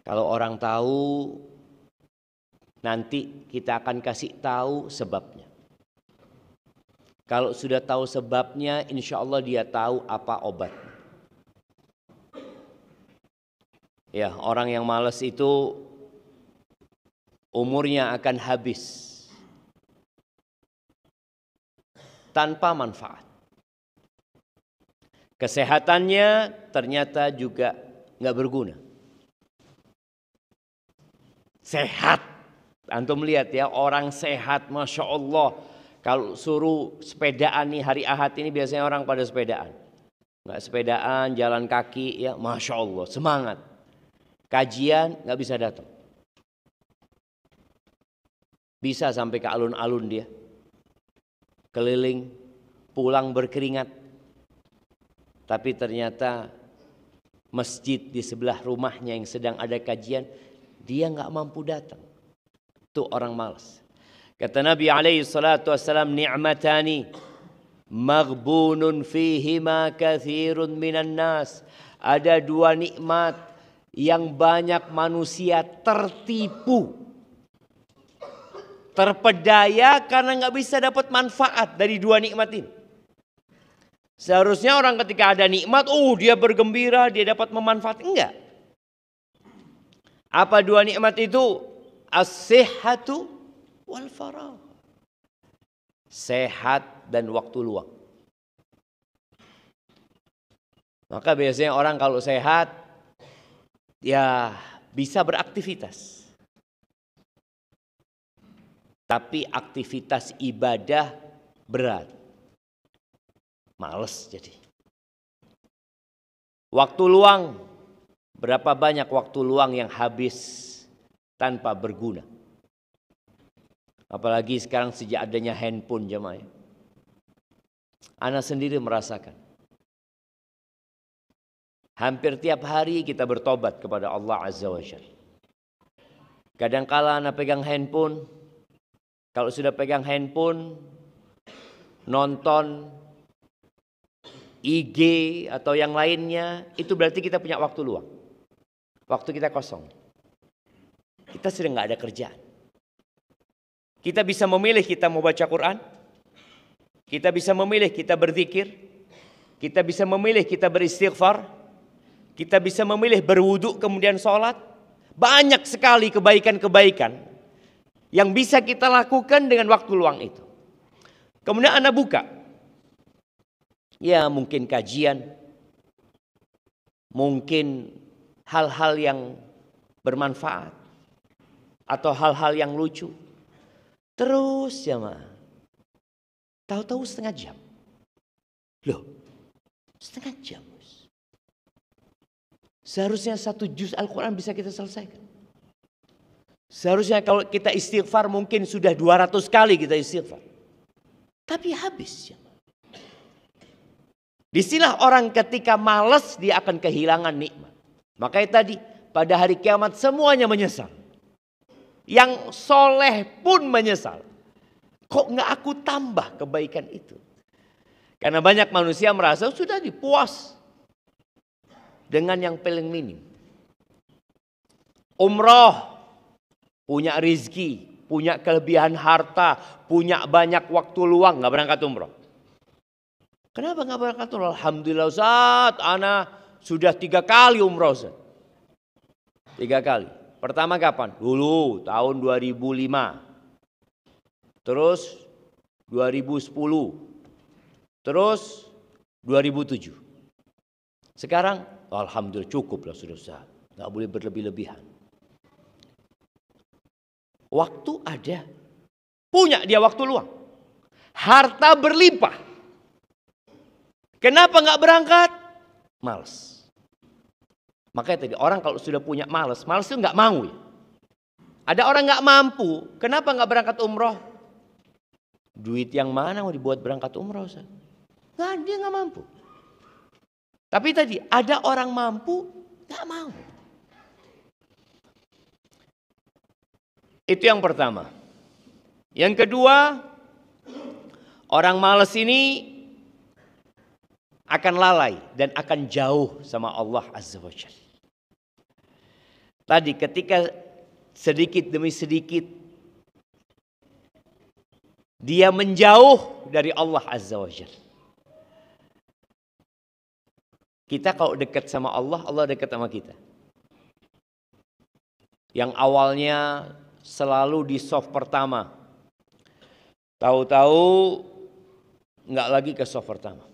Kalau orang tahu, nanti kita akan kasih tahu sebabnya. Kalau sudah tahu sebabnya, insya Allah dia tahu apa obatnya. Ya, orang yang malas itu umurnya akan habis tanpa manfaat. Kesehatannya ternyata juga nggak berguna. Sehat, antum lihat ya, orang sehat, masya Allah. Kalau suruh sepedaan nih hari Ahad ini biasanya orang pada sepedaan. Nggak sepedaan, jalan kaki ya, masya Allah, semangat. Kajian nggak bisa datang. Bisa sampai ke alun-alun dia, keliling, pulang berkeringat. Tapi ternyata masjid di sebelah rumahnya yang sedang ada kajian, dia nggak mampu datang. Itu orang malas. Kata Nabi alaihi salatu wassalam, ni'matani maghbunun fihima kathirun minan nas. Ada dua nikmat yang banyak manusia tertipu, terpedaya karena nggak bisa dapat manfaat dari dua nikmat ini. Seharusnya orang ketika ada nikmat, dia bergembira, dia dapat memanfaatkan. Enggak. Apa dua nikmat itu? As-sihhatu wal faragh. Sehat dan waktu luang. Maka biasanya orang kalau sehat, ya bisa beraktivitas. Tapi aktivitas ibadah berat. Males jadi. Waktu luang, berapa banyak waktu luang yang habis tanpa berguna. Apalagi sekarang sejak adanya handphone jemaah. Ana sendiri merasakan. Hampir tiap hari kita bertobat kepada Allah Azza wa Jalla. Kadangkala ana pegang handphone. Kalau sudah pegang handphone, nonton IG atau yang lainnya, itu berarti kita punya waktu luang. Waktu kita kosong. Kita sudah nggak ada kerjaan. Kita bisa memilih kita mau baca Quran. Kita bisa memilih kita berzikir. Kita bisa memilih kita beristighfar. Kita bisa memilih berwudu kemudian sholat. Banyak sekali kebaikan-kebaikan yang bisa kita lakukan dengan waktu luang itu. Kemudian Anda buka. Ya mungkin kajian, mungkin hal-hal yang bermanfaat, atau hal-hal yang lucu. Terus ya tahu-tahu setengah jam. Loh, setengah jam. Seharusnya 1 juz Al-Quran bisa kita selesaikan. Seharusnya kalau kita istighfar mungkin sudah 200 kali kita istighfar. Tapi habis ya. Disinilah orang ketika malas dia akan kehilangan nikmat. Makanya tadi pada hari kiamat semuanya menyesal. Yang soleh pun menyesal. Kok nggak aku tambah kebaikan itu? Karena banyak manusia merasa sudah dipuas dengan yang paling minim. Umroh, punya rizki, punya kelebihan harta, punya banyak waktu luang, nggak berangkat umroh. Kenapa nggak berangkat umroh? Alhamdulillah Ustaz, ana sudah 3 kali umroh Ustaz. 3 kali. Pertama kapan? Dulu tahun 2005. Terus 2010. Terus 2007. Sekarang alhamdulillah cukup lah sudah Ustaz. Nggak boleh berlebih-lebihan. Waktu ada. Punya dia waktu luang. Harta berlimpah. Kenapa nggak berangkat? Males. Makanya tadi orang kalau sudah punya males itu nggak mau ya. Ada orang nggak mampu, kenapa nggak berangkat umroh? Duit yang mana mau dibuat berangkat umroh? Nggak, dia nggak mampu. Tapi tadi ada orang mampu nggak mau. Itu yang pertama. Yang kedua, orang malas ini akan lalai dan akan jauh sama Allah Azza wa Jalla. Tadi ketika sedikit demi sedikit dia menjauh dari Allah Azza wa Jalla. Kita kalau dekat sama Allah, Allah dekat sama kita. Yang awalnya selalu di soft pertama, tahu-tahu nggak lagi ke soft pertama.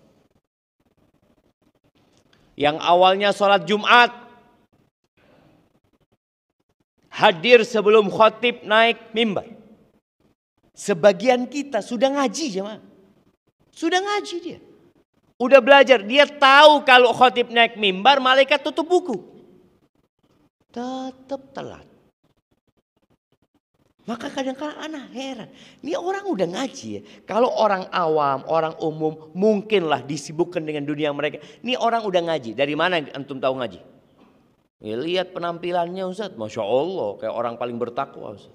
Yang awalnya sholat Jumat, hadir sebelum khatib naik mimbar. Sebagian kita sudah ngaji jemaah. Sudah ngaji dia. Udah belajar. Dia tahu kalau khatib naik mimbar, malaikat tutup buku. Tetap telat. Maka kadang-kadang anak heran. Ini orang udah ngaji ya. Kalau orang awam, orang umum, mungkinlah disibukkan dengan dunia mereka. Ini orang udah ngaji. Dari mana antum tahu ngaji? Ya, lihat penampilannya Ustaz. Masya Allah. Kayak orang paling bertakwa Ustaz.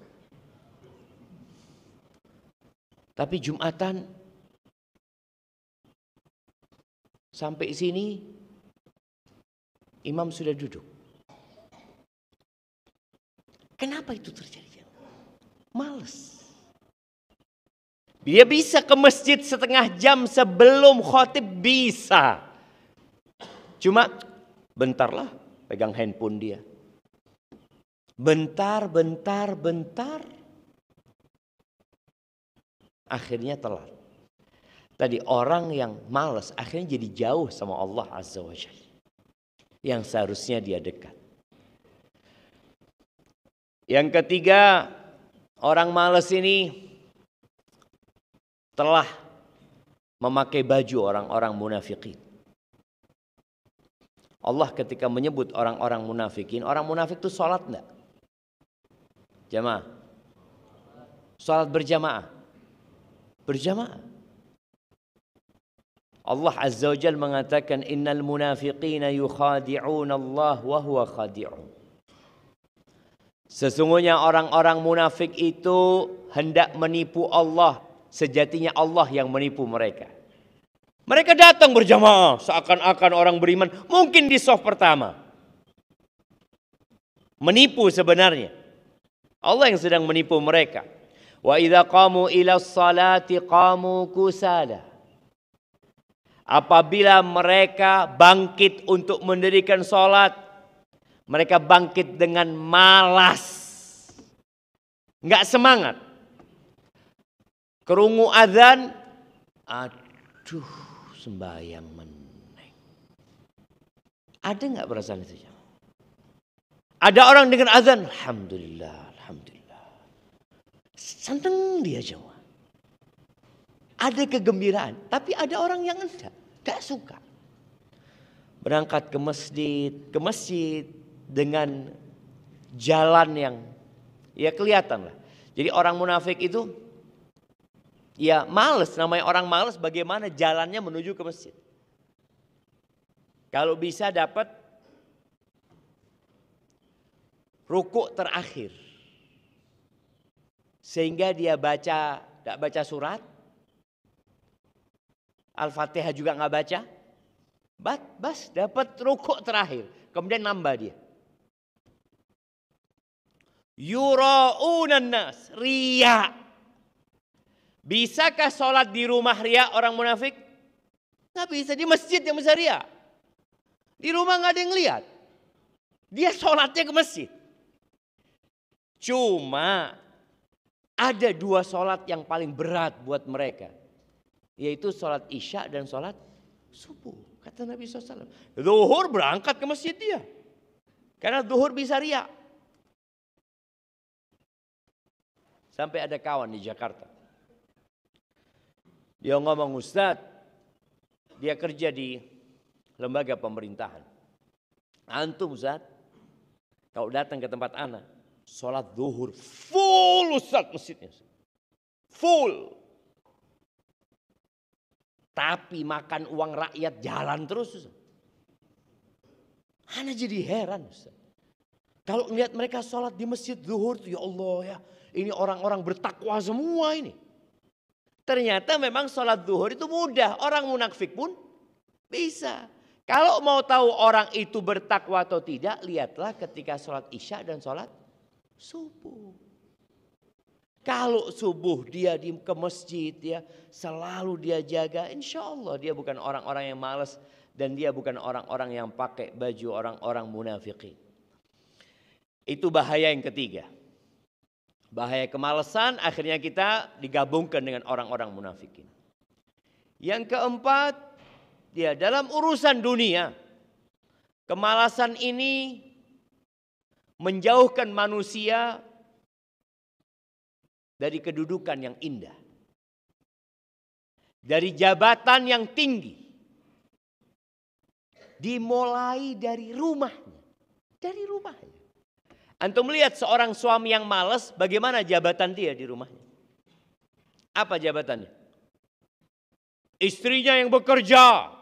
Tapi Jumatan sampai sini imam sudah duduk. Kenapa itu terjadi? Males. Dia bisa ke masjid setengah jam sebelum khatib bisa. Cuma bentarlah pegang handphone dia. Bentar. Akhirnya telat. Tadi orang yang malas akhirnya jadi jauh sama Allah Azza wa Jalla. Yang seharusnya dia dekat. Yang ketiga, orang malas ini telah memakai baju orang-orang munafikin. Allah ketika menyebut orang-orang munafikin, orang munafik itu sholat enggak? Jamaah. Sholat berjamaah. Berjamaah. Allah Azza wa Jalla mengatakan innal munafiqina yukhadi'una Allah wa huwa khadi'un. Sesungguhnya orang-orang munafik itu hendak menipu Allah, sejatinya Allah yang menipu mereka. Mereka datang berjamaah seakan-akan orang beriman, mungkin di shaf pertama. Menipu sebenarnya. Allah yang sedang menipu mereka. Wa idza qamu ila sholati qamu kusala. Apabila mereka bangkit untuk mendirikan sholat, mereka bangkit dengan malas. Enggak semangat. Kerungu azan, aduh sembahyang meneng. Ada enggak perasaan itu? Ada orang dengan azan, alhamdulillah. Senang dia jawab. Ada kegembiraan, tapi ada orang yang enggak suka. Berangkat ke masjid dengan jalan yang ya kelihatan lah. Jadi orang munafik itu ya males, namanya orang males bagaimana jalannya menuju ke masjid. Kalau bisa dapat rukuk terakhir. Sehingga dia tidak baca surat. Al-Fatihah juga nggak baca. Bas dapat rukuk terakhir. Kemudian nambah dia. Yura'unan nas. Riya. Bisakah sholat di rumah riya orang munafik? Nggak bisa. Di masjid yang bisa riya. Di rumah nggak ada yang lihat. Dia sholatnya ke masjid. Cuma ada dua sholat yang paling berat buat mereka. Yaitu sholat isya dan sholat subuh. Kata Nabi SAW. Zuhur berangkat ke masjid dia. Karena zuhur bisa riya. Sampai ada kawan di Jakarta. Dia ngomong, Ustadz. Dia kerja di lembaga pemerintahan. Antum Ustadz. Kalau datang ke tempat anak. Sholat zuhur full Ustaz masjidnya. Full. Tapi makan uang rakyat jalan terus Ustaz. Ana jadi heran Ustaz. Kalau melihat mereka sholat di masjid zuhur ya Allah ya. Ini orang-orang bertakwa semua ini. Ternyata memang sholat zuhur itu mudah. Orang munafik pun bisa. Kalau mau tahu orang itu bertakwa atau tidak, lihatlah ketika sholat isya dan sholat subuh. Kalau subuh dia ke masjid, ya selalu dia jaga, insya Allah dia bukan orang-orang yang malas dan dia bukan orang-orang yang pakai baju orang-orang munafikin. Itu bahaya yang ketiga. Bahaya kemalasan akhirnya kita digabungkan dengan orang-orang munafikin. Yang keempat, dia dalam urusan dunia, kemalasan ini menjauhkan manusia dari kedudukan yang indah, dari jabatan yang tinggi. Dimulai dari rumahnya, dari rumahnya. Antum melihat seorang suami yang malas, bagaimana jabatan dia di rumahnya? Apa jabatannya? Istrinya yang bekerja,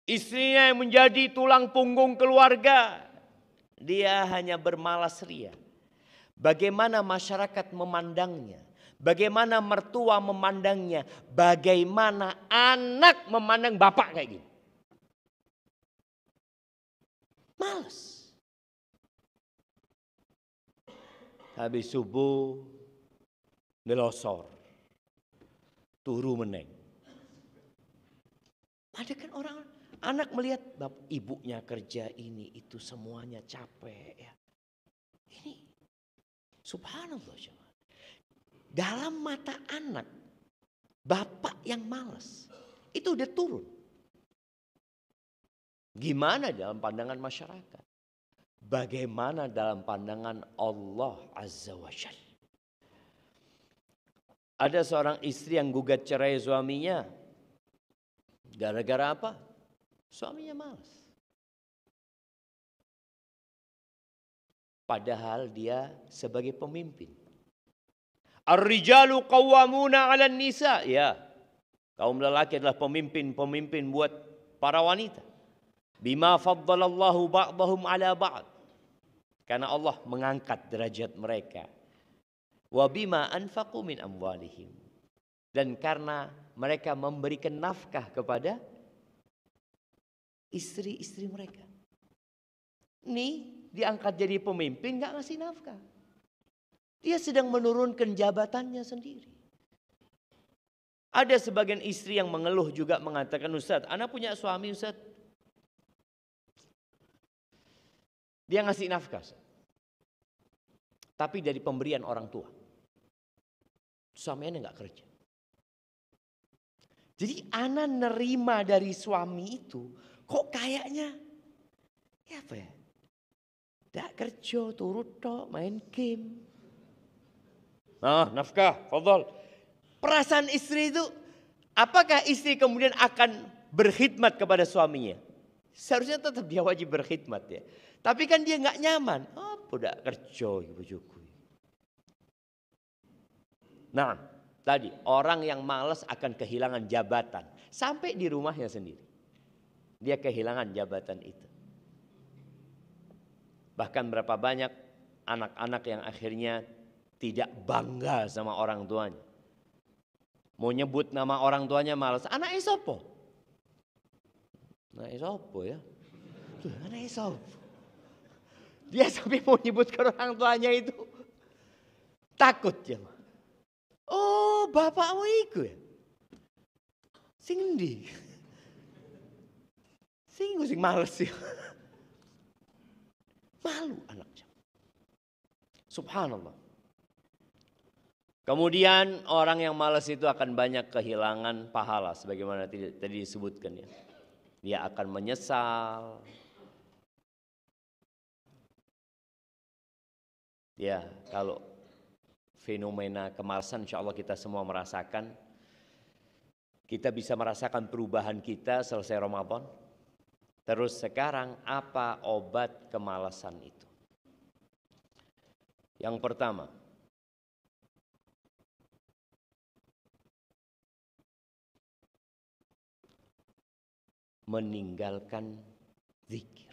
istrinya yang menjadi tulang punggung keluarga, dia hanya bermalas ria. Bagaimana masyarakat memandangnya, bagaimana mertua memandangnya, bagaimana anak memandang bapak kayak gini. Malas. Habis subuh melosor, turu meneng. Ada kan orang, anak melihat ibunya kerja ini itu semuanya capek ya. Ini subhanallah. Dalam mata anak, bapak yang malas itu udah turun. Gimana dalam pandangan masyarakat? Bagaimana dalam pandangan Allah Azza wa Jalla? Ada seorang istri yang gugat cerai suaminya. Gara-gara apa? Suaminya malas. Padahal dia sebagai pemimpin. Ar-rijalu qawwamuna 'alan nisa. Ya, kaum lelaki adalah pemimpin buat para wanita. Bima faddalallahu ba'dahum 'ala ba'd. Karena Allah mengangkat derajat mereka. Wa bima anfaqu min amwalihim. Dan karena mereka memberikan nafkah kepada istri-istri mereka. Ini diangkat jadi pemimpin gak ngasih nafkah. Dia sedang menurunkan jabatannya sendiri. Ada sebagian istri yang mengeluh juga mengatakan, Ustaz, anak punya suami Ustaz. Dia ngasih nafkah. Tapi dari pemberian orang tua. Suaminya gak kerja. Jadi anak nerima dari suami itu kok kayaknya ya apa ya? Dak kerja, turut tok, main game. Nah, nafkah, fadhal. Perasaan istri itu, apakah istri kemudian akan berkhidmat kepada suaminya? Seharusnya tetap dia wajib berkhidmat ya. Tapi kan dia nggak nyaman. Apa dak kerja ibu-ibu. Nah, tadi orang yang malas akan kehilangan jabatan sampai di rumahnya sendiri. Dia kehilangan jabatan itu. Bahkan berapa banyak anak-anak yang akhirnya tidak bangga sama orang tuanya. Mau nyebut nama orang tuanya malas. Anak sopo? Anak sopo ya? Anak sopo? Dia sampai mau nyebut ke orang tuanya itu takut ya. Oh, bapakmu iku ya? Sing endi? Sing males ya. Malu anaknya. Subhanallah. Kemudian orang yang malas itu akan banyak kehilangan pahala sebagaimana tadi disebutkan ya. Dia akan menyesal. Ya, kalau fenomena kemalasan insya Allah kita semua merasakan. Kita bisa merasakan perubahan kita selesai Ramadan. Terus sekarang apa obat kemalasan itu? Yang pertama, meninggalkan zikir.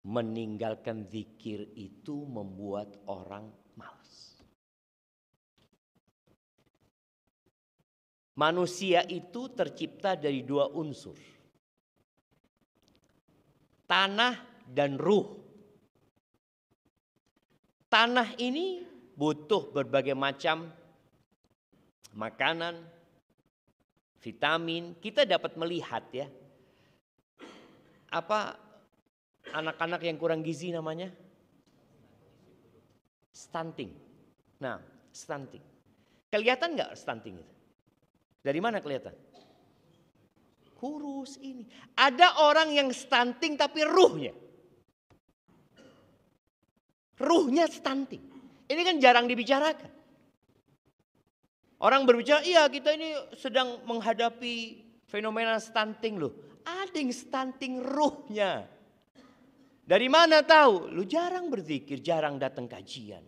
Meninggalkan zikir itu membuat orang malas. Manusia itu tercipta dari dua unsur. Tanah dan ruh. Tanah ini butuh berbagai macam makanan, vitamin. Kita dapat melihat ya. Apa anak-anak yang kurang gizi namanya? Stunting. Nah, stunting. Kelihatan nggak stunting itu? Dari mana kelihatan? Kurus ini. Ada orang yang stunting tapi ruhnya. Ruhnya stunting. Ini kan jarang dibicarakan. Orang berbicara, iya kita ini sedang menghadapi fenomena stunting loh. Ada yang stunting ruhnya. Dari mana tahu? Lu jarang berzikir, jarang datang kajian.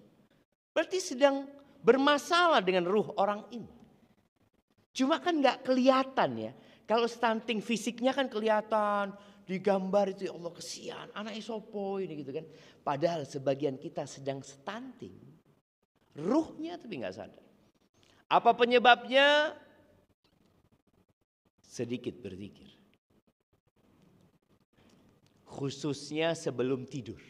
Berarti sedang bermasalah dengan ruh orang ini. Cuma kan nggak kelihatan ya. Kalau stunting fisiknya kan kelihatan. Digambar itu ya Allah kesian. Anak isopo ini gitu kan. Padahal sebagian kita sedang stunting. Ruhnya tapi nggak sadar. Apa penyebabnya? Sedikit berzikir. Khususnya sebelum tidur.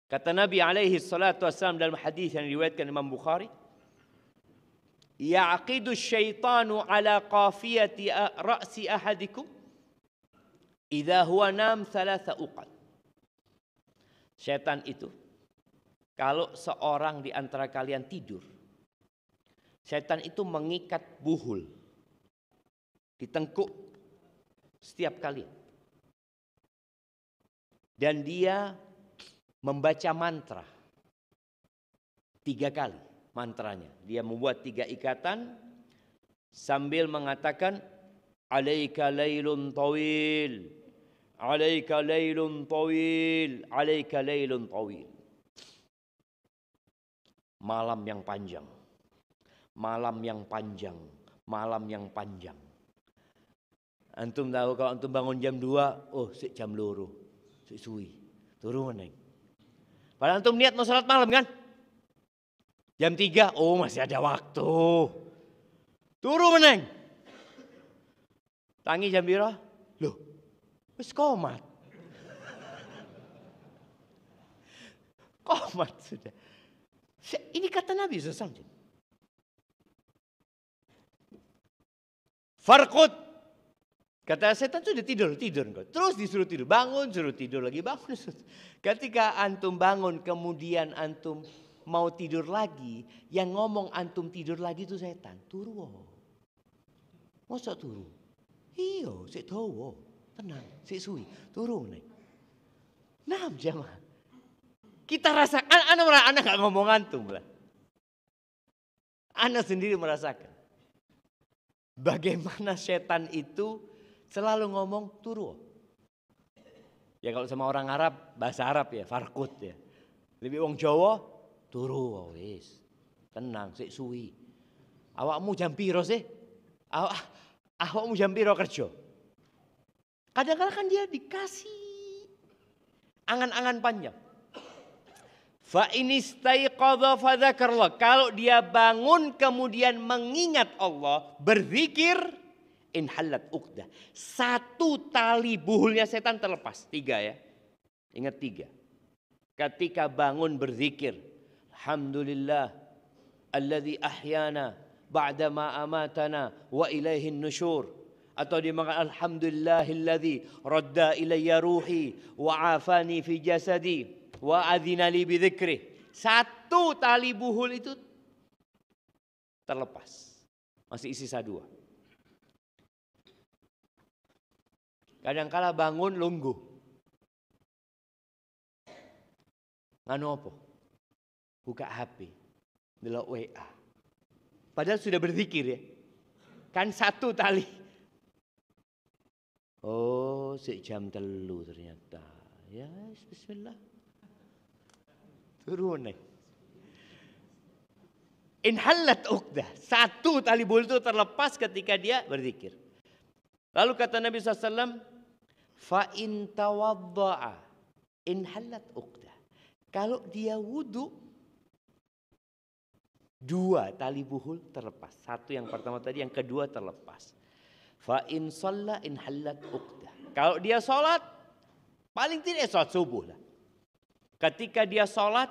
Kata Nabi alaihi salatu wassalam dalam hadis yang diriwayatkan Imam Bukhari. Ya'qidu syaitanu ala qafiyati ra'si ahadikum idza huwa nam thalatha uqad. Syaitan itu kalau seorang di antara kalian tidur, syaitan itu mengikat buhul di tengkuk setiap kalian. Dan dia membaca mantra 3 kali. Mantranya. Dia membuat 3 ikatan sambil mengatakan alaika lailun tawil, alaika lailun tawil, alaika lailun tawil. Malam yang panjang. Malam yang panjang. Malam yang panjang. Antum tahu kalau antum bangun jam 2, oh sik jam 2, sik suwi. Turu meneng. Padahal antum niat mau salat malam kan? Jam 3, oh masih ada waktu. Turu meneng. Tangi jam piro? Loh, wis komat. Komat sudah. Ini kata Nabi SAW. Farqud. Kata setan sudah tidur. Terus disuruh tidur. Bangun, suruh tidur lagi. Bangun. Ketika antum bangun, kemudian antum mau tidur lagi, yang ngomong antum tidur lagi itu setan. Turu. Masa turu? Iya, sik dawa. Tenang, sik suwi. Turu nih. Nah, jamaah. Kita rasakan, anak nggak ngomong antum lah. Anak sendiri merasakan. Bagaimana setan itu selalu ngomong turu. Ya kalau sama orang Arab, bahasa Arab ya, farkut ya. Lebih wong Jawa, turu wis. Tenang, sik suwi. Awakmu jam piro sih? Awakmu jam piro kerja? Kadang-kadang kan dia dikasih angan-angan panjang. Fa inistaiqadha fadzakarallah. Kalau dia bangun kemudian mengingat Allah, berzikir, inhalat uqdah. 1 tali buhulnya setan terlepas. 3 ya. Ingat 3. Ketika bangun berzikir, alhamdulillah alladzi ahyana ba'da ma amatana wa ilaihin nusyur. Atau dia mengatakan alhamdulillahilladzi radda ilayya ruhi wa afani fi jasadi wa adzina li bidzikri. 1 tali buhul itu terlepas. Masih sisa 2. Kadang-kala bangun lungguh. Nganu apa? Buka HP. Delok WA. Padahal sudah berzikir ya. Kan 1 tali. Oh, sik jam 3 ternyata. Ya, bismillah. Turun nih. Inhalat uqdah. 1 tali buhul itu terlepas ketika dia berzikir. Lalu kata Nabi SAW, fa in tawadda'a inhalat uqdah. Kalau dia wudu, 2 tali buhul terlepas. 1 yang pertama tadi, yang kedua terlepas. Fa in shalla in hallat uqdah. Kalau dia sholat, paling tidak sholat subuh lah. Ketika dia sholat,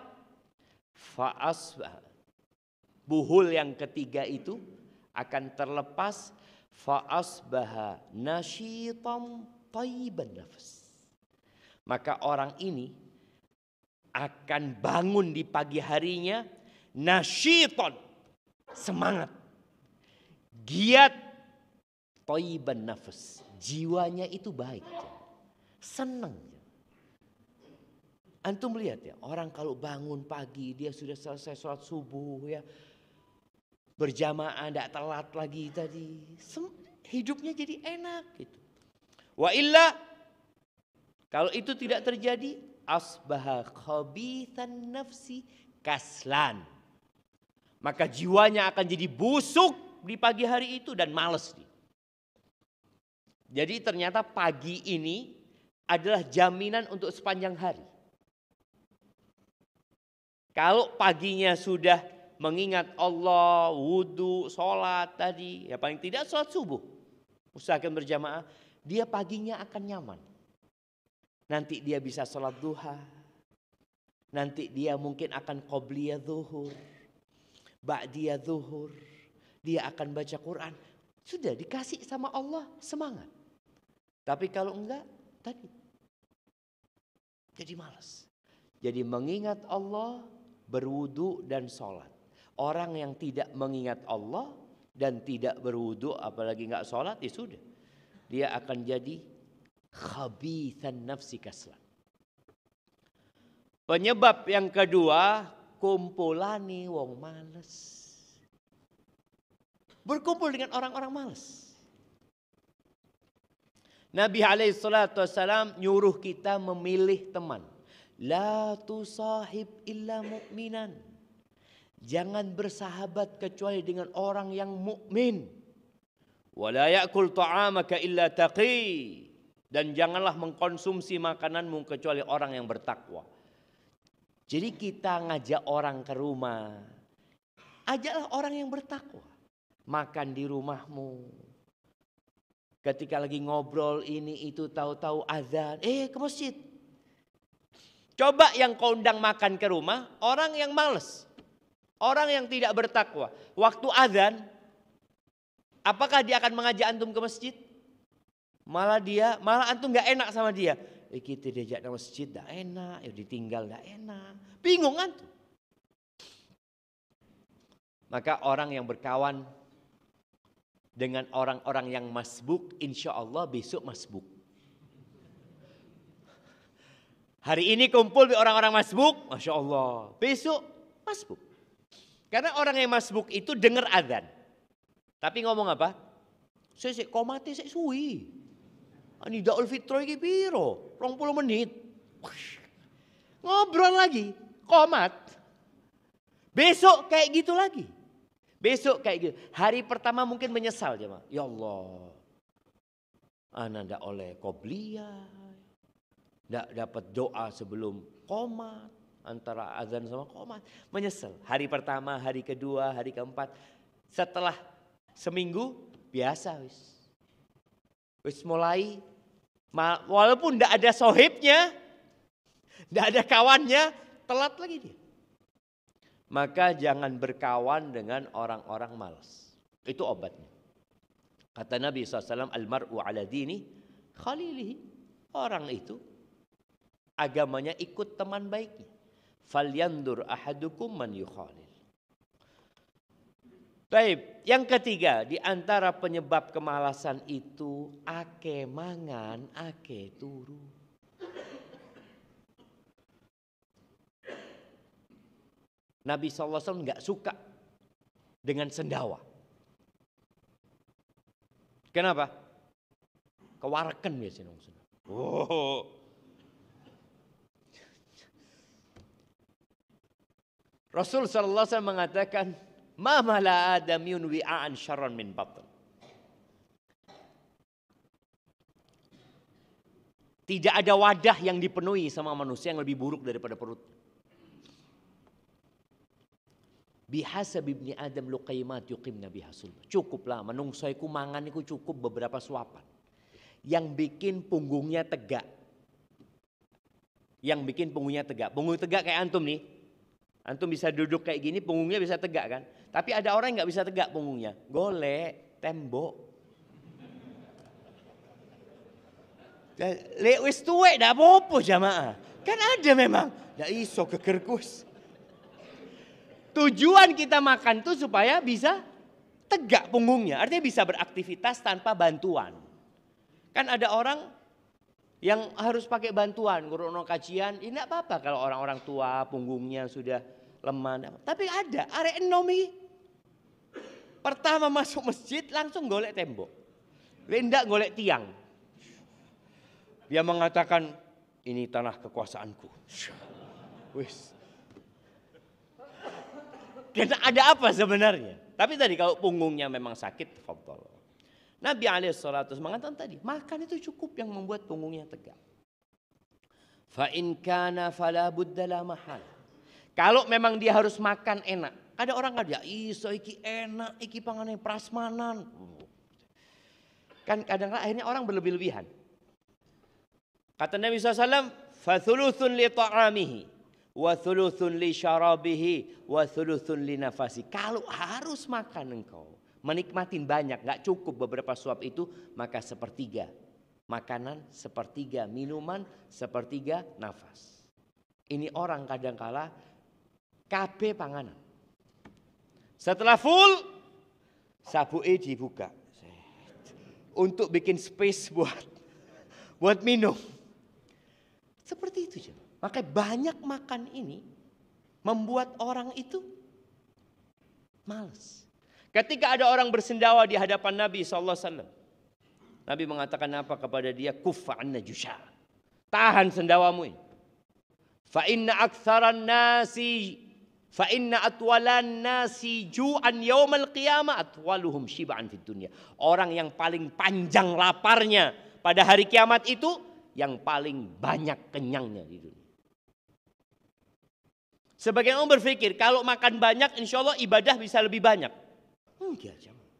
buhul yang ketiga itu akan terlepas. Fa asbaha nasyitam thayyiban nafs. Maka orang ini akan bangun di pagi harinya nasyiton, semangat, giat, thayyiban nafs, jiwanya itu baik, senang. Antum lihat ya, orang kalau bangun pagi dia sudah selesai sholat subuh ya, berjamaah tidak telat lagi tadi, hidupnya jadi enak gitu. Wa illa, kalau itu tidak terjadi, asbaha khabithan nafsi kaslan. Maka jiwanya akan jadi busuk di pagi hari itu dan malas. Jadi ternyata pagi ini adalah jaminan untuk sepanjang hari. Kalau paginya sudah mengingat Allah, wudhu, sholat tadi, ya paling tidak sholat subuh, usahakan berjamaah, dia paginya akan nyaman. Nanti dia bisa sholat duha, nanti dia mungkin akan qobliyah zuhur, ba'diyah zuhur, dia akan baca Quran. Sudah dikasih sama Allah semangat. Tapi kalau enggak, tadi jadi malas. Jadi mengingat Allah, berwudu dan sholat. Orang yang tidak mengingat Allah dan tidak berwudu, apalagi enggak sholat, ya sudah. Dia akan jadi khabithan nafsi kaslan. Penyebab yang kedua, kumpulani wong males. Berkumpul dengan orang-orang males. Nabi SAW nyuruh kita memilih teman. La tusahib illa mu'minan. Jangan bersahabat kecuali dengan orang yang mukmin. Wa la ya'kul ta'amaka illa taqi. Dan janganlah mengkonsumsi makananmu kecuali orang yang bertakwa. Jadi kita ngajak orang ke rumah, ajaklah orang yang bertakwa. Makan di rumahmu. Ketika lagi ngobrol ini itu tahu-tahu azan, ke masjid. Coba yang kau undang makan ke rumah, orang yang malas. Orang yang tidak bertakwa. Waktu azan, apakah dia akan mengajak antum ke masjid? Malah antum gak enak sama dia. Kita diajak ke masjid gak enak, ditinggal gak enak. Bingung antum. Maka orang yang berkawan dengan orang-orang yang masbuk, insya Allah besok masbuk. Hari ini kumpul di orang-orang masbuk, Masya Allah. Besok masbuk. Karena orang yang masbuk itu dengar azan. Tapi ngomong apa? Saya komate saya suwi. Ini Idul Fitri iki piro? 20 menit. Ngobrol lagi, komat. Besok kayak gitu lagi. Besok kayak gitu. Hari pertama mungkin menyesal jemaah. Ya Allah. Ana ndak oleh qobliyah. Ndak dapat doa sebelum qomat. Antara azan sama qomat. Menyesal. Hari pertama, hari kedua, hari keempat. Setelah seminggu biasa wis mulai. Walaupun ndak ada sohibnya. Ndak ada kawannya. Telat lagi dia. Maka jangan berkawan dengan orang-orang malas. Itu obatnya. Kata Nabi SAW, Al-mar'u ala dini khalilihi. Orang itu agamanya ikut teman baiknya. Falyandur ahadukum man yukhalil. Baik, yang ketiga di antara penyebab kemalasan itu ake mangan, ake turu. Nabi SAW nggak suka dengan sendawa. Kenapa? Kewarakan biasanya. Oh. Rasul SAW mengatakan, ma mala adamiyun wi'an syarran min batn. Tidak ada wadah yang dipenuhi sama manusia yang lebih buruk daripada perut. Bihasab ibni Adam luqaimat yuqimna biha sulbah. Cukuplah menungso iku mangan iku cukup beberapa suapan. Yang bikin punggungnya tegak. Yang bikin punggungnya tegak. Punggung tegak kayak antum nih. Antum bisa duduk kayak gini, punggungnya bisa tegak kan. Tapi ada orang yang gak bisa tegak punggungnya. Golek tembok. Lek wis tuwek dak apa-apa jamaah. Kan ada memang. Dak iso kegerkus. Tujuan kita makan tuh supaya bisa tegak punggungnya. Artinya bisa beraktivitas tanpa bantuan. Kan ada orang yang harus pakai bantuan. Ngurung kajian, ini enggak apa-apa kalau orang-orang tua punggungnya sudah lemah. Tapi ada, arek enom iki. Pertama masuk masjid langsung golek tembok. Lendak golek tiang. Dia mengatakan, ini tanah kekuasaanku. Wis. Karena ada apa sebenarnya? Tapi tadi kalau punggungnya memang sakit, fadhal. Nabi alaihissalatu mengatakan tadi, makan itu cukup yang membuat punggungnya tegak. Fa in kana fala budda la mahal. Kalau memang dia harus makan enak. Ada orang kan ya iso iki enak, iki pangane prasmanan. Kan kadang-kadang akhirnya orang berlebih-lebihan. Kata Nabi SAW, fathuluthun li ta'amihi, wa thuluthun li syarabihi, wa thuluthun li nafasi. Kalau harus makan engkau, menikmatin banyak, gak cukup beberapa suap itu, maka sepertiga makanan, sepertiga minuman, sepertiga nafas. Ini orang kadang-kala kabeh panganan. Setelah full, sabuke dibuka. Untuk bikin space buat minum. Seperti itu. Makanya banyak makan ini membuat orang itu malas. Ketika ada orang bersendawa di hadapan Nabi SAW. Nabi mengatakan apa kepada dia? Kuffa anna jusha. Tahan sendawamu ini. Fa inna atwalan nasi ju'an yaumal qiyamah atwaluhum shib'an fid dunya. Orang yang paling panjang laparnya pada hari kiamat itu yang paling banyak kenyangnya di dunia. Sebagian orang berpikir kalau makan banyak insya Allah ibadah bisa lebih banyak. Enggak, jemaah.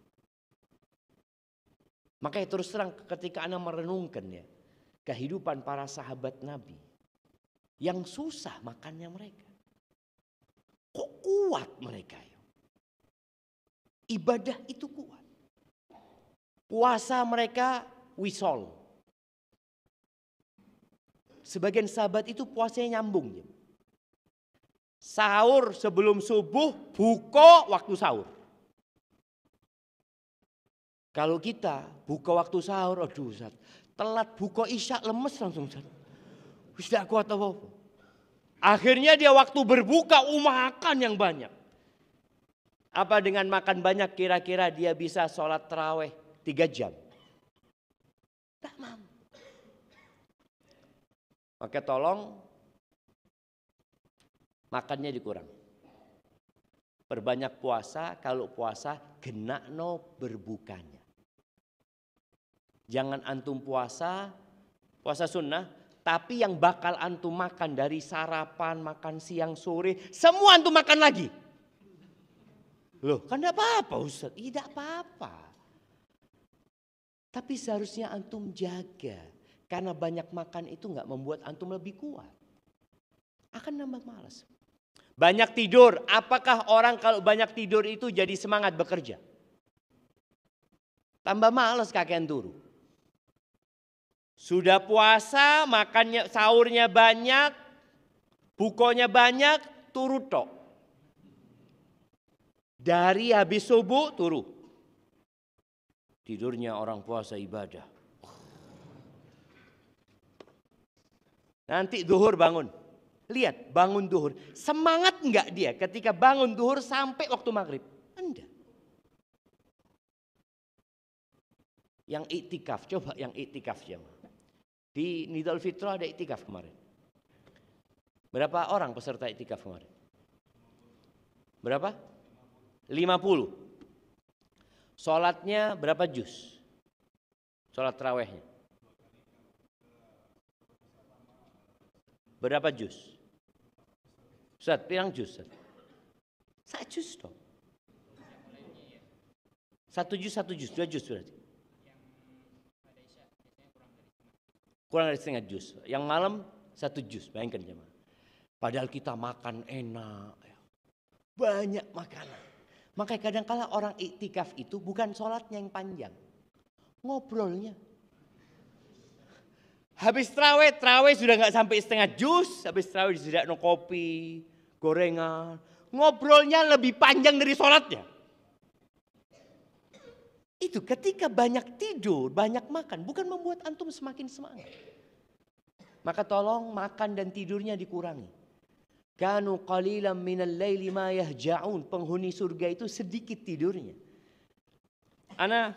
Makanya terus terang ketika Anda merenungkan ya kehidupan para sahabat Nabi yang susah makannya mereka. Kok kuat mereka ya? Ibadah itu kuat. Puasa mereka wisol. Sebagian sahabat itu puasanya nyambung. Ya. Sahur sebelum subuh, buka waktu sahur. Kalau kita buka waktu sahur, aduh Ustaz, telat buka isya lemes langsung Ustaz. Wis tidak kuat apa-apa. Akhirnya dia waktu berbuka makan yang banyak. Apa dengan makan banyak kira-kira dia bisa sholat tarawih 3 jam? Tak mampu. Maka tolong makannya dikurang. Perbanyak puasa, kalau puasa genakno berbukanya. Jangan antum puasa sunnah, tapi yang bakal antum makan dari sarapan, makan siang, sore, semua antum makan lagi. Loh, kan tidak apa-apa Ustaz. Tidak apa-apa. Tapi seharusnya antum jaga. Karena banyak makan itu nggak membuat antum lebih kuat. Akan nambah malas. Banyak tidur. Apakah orang kalau banyak tidur itu jadi semangat bekerja? Tambah malas kakean turu. Sudah puasa, makannya, sahurnya banyak, bukonya banyak, turu tok. Dari habis subuh turu. Tidurnya orang puasa ibadah. Nanti duhur bangun. Lihat bangun duhur. Semangat enggak dia ketika bangun duhur sampai waktu maghrib? Enggak. Yang iktikaf, coba yang iktikaf jemaah. Di Nidal Fitrah ada iktikaf kemarin. Berapa orang peserta iktikaf kemarin? Berapa? 50. Sholatnya berapa juz? Sholat tarawihnya. Berapa juz? Ustaz, pirang juz? Ustaz? 1 juz dong. 1 juz, 2 juz berarti. Kurang dari setengah juz. Yang malam 1 juz, bayangkan jemaah. Padahal kita makan enak, banyak makanan. Makanya kadang-kala orang iktikaf itu bukan sholatnya yang panjang, ngobrolnya. Habis terawih sudah nggak sampai setengah juz, habis terawih disediakan kopi, gorengan, ngobrolnya lebih panjang dari sholatnya. Itu ketika banyak tidur, banyak makan, bukan membuat antum semakin semangat. Maka tolong makan dan tidurnya dikurangi. Kanu qalilan minal laili ma yahja'un. Penghuni surga itu sedikit tidurnya. Ana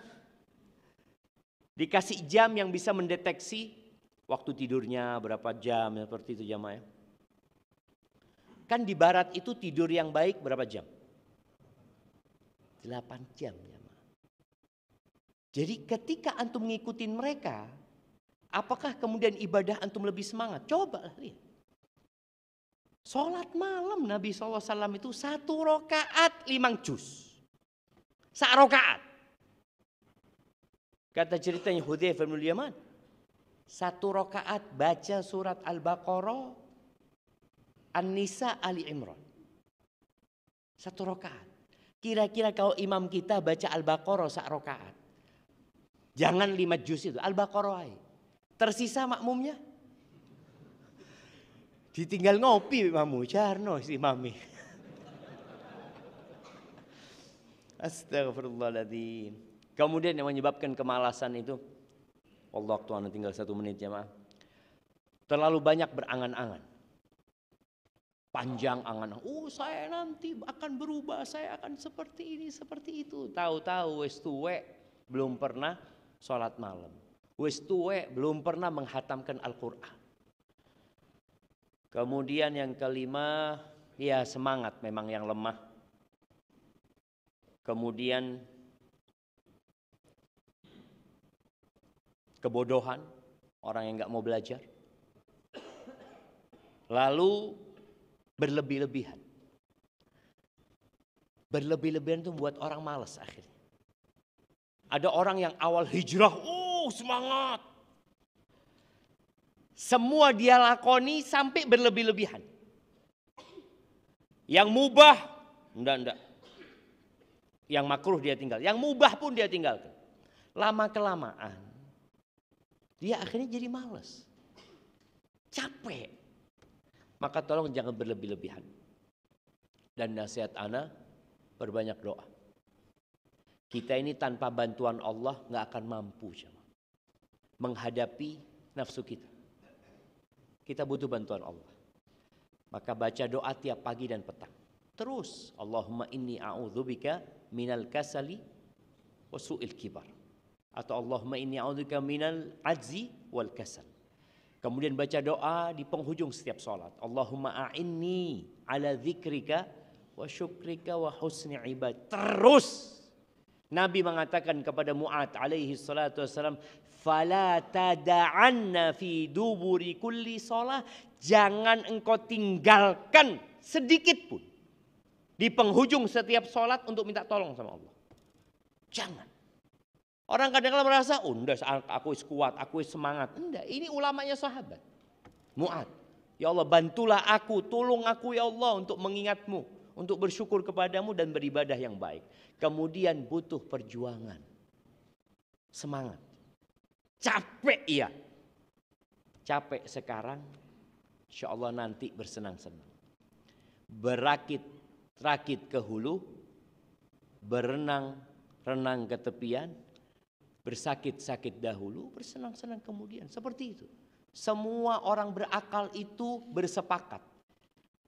dikasih jam yang bisa mendeteksi waktu tidurnya berapa jam, seperti itu jamaah ya. Kan di barat itu tidur yang baik berapa jam? 8 jam jamaah. Jadi ketika antum ngikutin mereka, apakah kemudian ibadah antum lebih semangat? Coba lihat. Sholat malam Nabi SAW itu 1 rakaat 5 juz. 1 rakaat. Kata ceritanya Hudzaifah bin Yaman. 1 rakaat baca surat Al-Baqarah, An-Nisa, Ali Imran. 1 rakaat. Kira-kira kalau imam kita baca Al-Baqarah 1 rakaat. Jangan 5 juz itu, Al-Baqarah. Tersisa makmumnya. Ditinggal ngopi imamu, jarno si mami. Astagfirullahaladzim. Kemudian yang menyebabkan kemalasan itu, Allah Tuhan tinggal 1 menit jemaah. Terlalu banyak berangan-angan. Panjang angan. Saya nanti akan berubah, saya akan seperti ini, seperti itu. Tahu-tahu wis tuwek belum pernah sholat malam. Wis tuwek belum pernah menghatamkan Al-Quran. Kemudian yang kelima, ya semangat memang yang lemah. Kemudian kebodohan, orang yang nggak mau belajar. Lalu berlebih-lebihan. Berlebih-lebihan itu membuat orang malas akhirnya. Ada orang yang awal hijrah, semangat. Semua dia lakoni sampai berlebih-lebihan. Yang mubah, enggak. Yang makruh dia tinggal. Yang mubah pun dia tinggalkan. Lama-kelamaan, dia akhirnya jadi malas. Capek. Maka tolong jangan berlebih-lebihan. Dan nasihat ana, perbanyak doa. Kita ini tanpa bantuan Allah nggak akan mampu menghadapi nafsu kita. Kita butuh bantuan Allah. Maka baca doa tiap pagi dan petang. Terus, Allahumma inni a'udzubika minal kasali wa su'il kibar. Atau Allahumma inni a'udzubika minal ajzi wal kasal. Kemudian baca doa di penghujung setiap sholat. Allahumma a'inni ala dzikrika wa syukrika wa husni ibad. Terus Nabi mengatakan kepada Mu'ad alaihi salatu wassalam, fala tada'anna fi duburi kulli sholah. Jangan engkau tinggalkan sedikit pun di penghujung setiap sholat untuk minta tolong sama Allah. Jangan. Orang kadang-kadang merasa, aku kuat, aku semangat. Enggak, ini ulamanya sahabat. Mu'ad, ya Allah bantulah aku, tolong aku ya Allah untuk mengingatmu, untuk bersyukur kepadamu dan beribadah yang baik. Kemudian butuh perjuangan. Semangat. Capek iya. Capek sekarang, insya Allah nanti bersenang-senang. Berakit ke hulu, renang ke tepian, bersakit-sakit dahulu, bersenang-senang kemudian. Seperti itu. Semua orang berakal itu bersepakat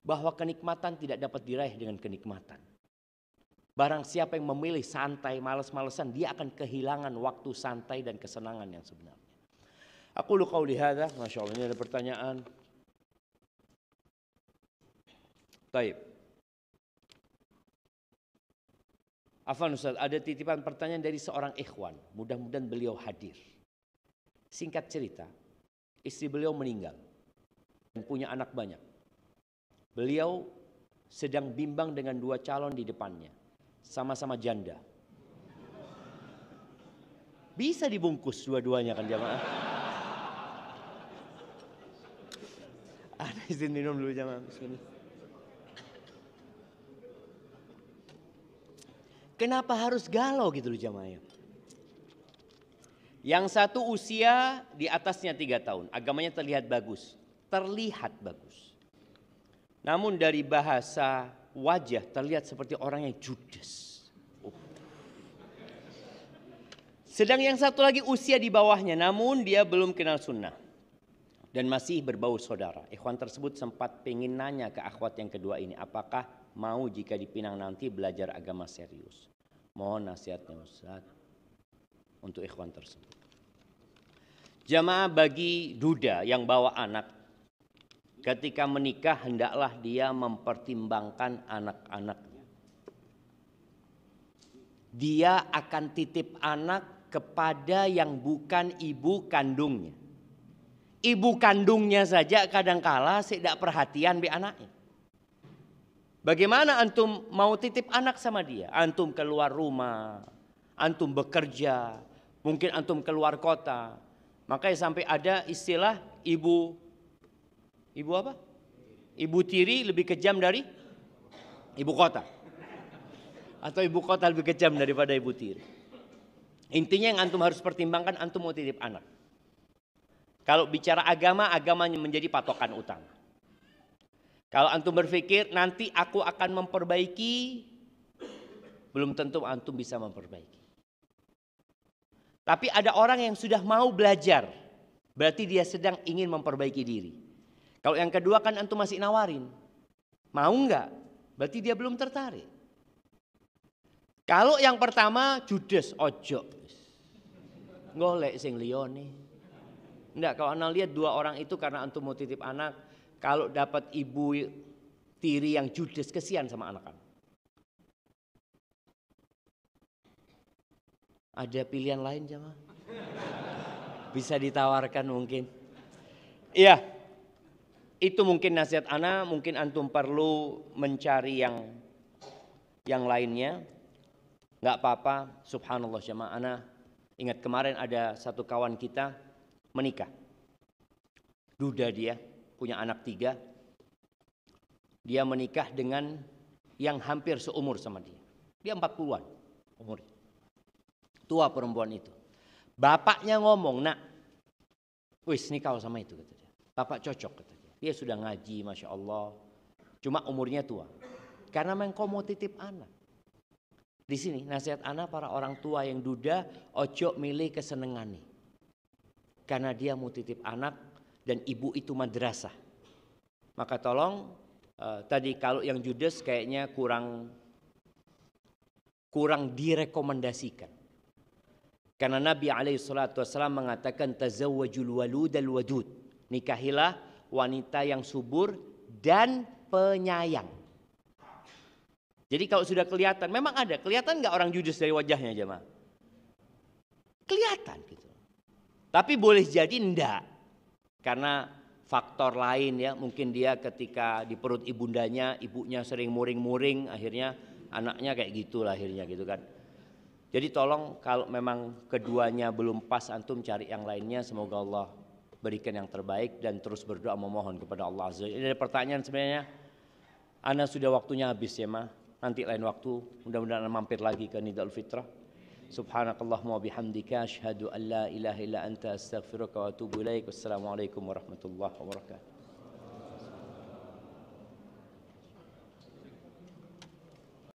bahwa kenikmatan tidak dapat diraih dengan kenikmatan. Barang siapa yang memilih santai, malas-malesan, dia akan kehilangan waktu santai dan kesenangan yang sebenarnya. Aku lu qauli hadza, Masya Allah, ini ada pertanyaan. Baik. Afwan Ustaz, ada titipan pertanyaan dari seorang ikhwan. Mudah-mudahan beliau hadir. Singkat cerita, istri beliau meninggal dan punya anak banyak. Beliau sedang bimbang dengan dua calon di depannya. Sama-sama janda. Bisa dibungkus dua-duanya kan jamaah? Ada izin minum dulu jamaah. Bismillah. Kenapa harus galau gitu loh jamaah? Yang satu usia di atasnya 3 tahun. Agamanya terlihat bagus. Terlihat bagus. Namun dari bahasa wajah terlihat seperti orang yang judes. Sedang yang satu lagi usia di bawahnya, namun dia belum kenal sunnah. Dan masih berbau saudara. Ikhwan tersebut sempat pengen nanya ke akhwat yang kedua ini. Apakah mau jika dipinang nanti belajar agama serius? Mohon nasihatnya Ustaz. Untuk ikhwan tersebut. Jamaah bagi duda yang bawa anak. Ketika menikah hendaklah dia mempertimbangkan anak-anaknya. Dia akan titip anak kepada yang bukan ibu kandungnya. Ibu kandungnya saja kadangkala tidak perhatian be anaknya. Bagaimana antum mau titip anak sama dia? Antum keluar rumah, antum bekerja, mungkin antum keluar kota. Makanya sampai ada istilah ibu apa? Ibu tiri lebih kejam dari ibu kota. Atau ibu kota lebih kejam daripada ibu tiri. Intinya yang antum harus pertimbangkan, antum mau titip anak. Kalau bicara agama, agamanya menjadi patokan utama. Kalau antum berpikir nanti aku akan memperbaiki, belum tentu antum bisa memperbaiki. Tapi ada orang yang sudah mau belajar, berarti dia sedang ingin memperbaiki diri. Kalau yang kedua kan antum masih nawarin, mau enggak? Berarti dia belum tertarik. Kalau yang pertama judes, ojo, golek sing liyane. Enggak, kalau anda lihat dua orang itu karena antum mau titip anak, kalau dapat ibu tiri yang judes, kesian sama anak-anak. Ada pilihan lain jamaah? Bisa ditawarkan mungkin. Iya, itu mungkin nasihat ana, mungkin antum perlu mencari yang lainnya. Enggak apa-apa, subhanallah jamaah. Ana ingat kemarin ada satu kawan kita menikah. Duda dia, punya anak 3. Dia menikah dengan yang hampir seumur sama dia. Dia 40-an umurnya. Tua perempuan itu. Bapaknya ngomong, nak, wis nikah sama itu, kata dia. Bapak cocok, kata dia. Dia sudah ngaji, Masya Allah. Cuma umurnya tua. Karena memang kau mau titip anak. Di sini nasihat anak para orang tua yang duda, ojo milih kesenengane. Karena dia mau titip anak dan ibu itu madrasah. Maka tolong, tadi kalau yang judes kayaknya kurang direkomendasikan. Karena Nabi SAW mengatakan tazawwajul waludal wadud. Nikahilah wanita yang subur dan penyayang. Jadi kalau sudah kelihatan, memang ada. Kelihatan nggak orang judes dari wajahnya jemaah? Kelihatan gitu. Tapi boleh jadi enggak. Karena faktor lain ya. Mungkin dia ketika di perut ibundanya, ibunya sering muring-muring. Akhirnya anaknya kayak gitu lahirnya gitu kan. Jadi tolong kalau memang keduanya belum pas, antum cari yang lainnya. Semoga Allah berikan yang terbaik dan terus berdoa memohon kepada Allah Azza wa Jalla. Ini ada pertanyaan sebenarnya. Ana sudah waktunya habis ya ma. Nanti lain waktu mudah-mudahan mampir lagi ke Nidal Fitrah. Subhanakallahumma bihamdika asyhadu an la ilaha illa anta astaghfiruka wa atubu ilaik. Wassalamualaikum warahmatullahi wabarakatuh.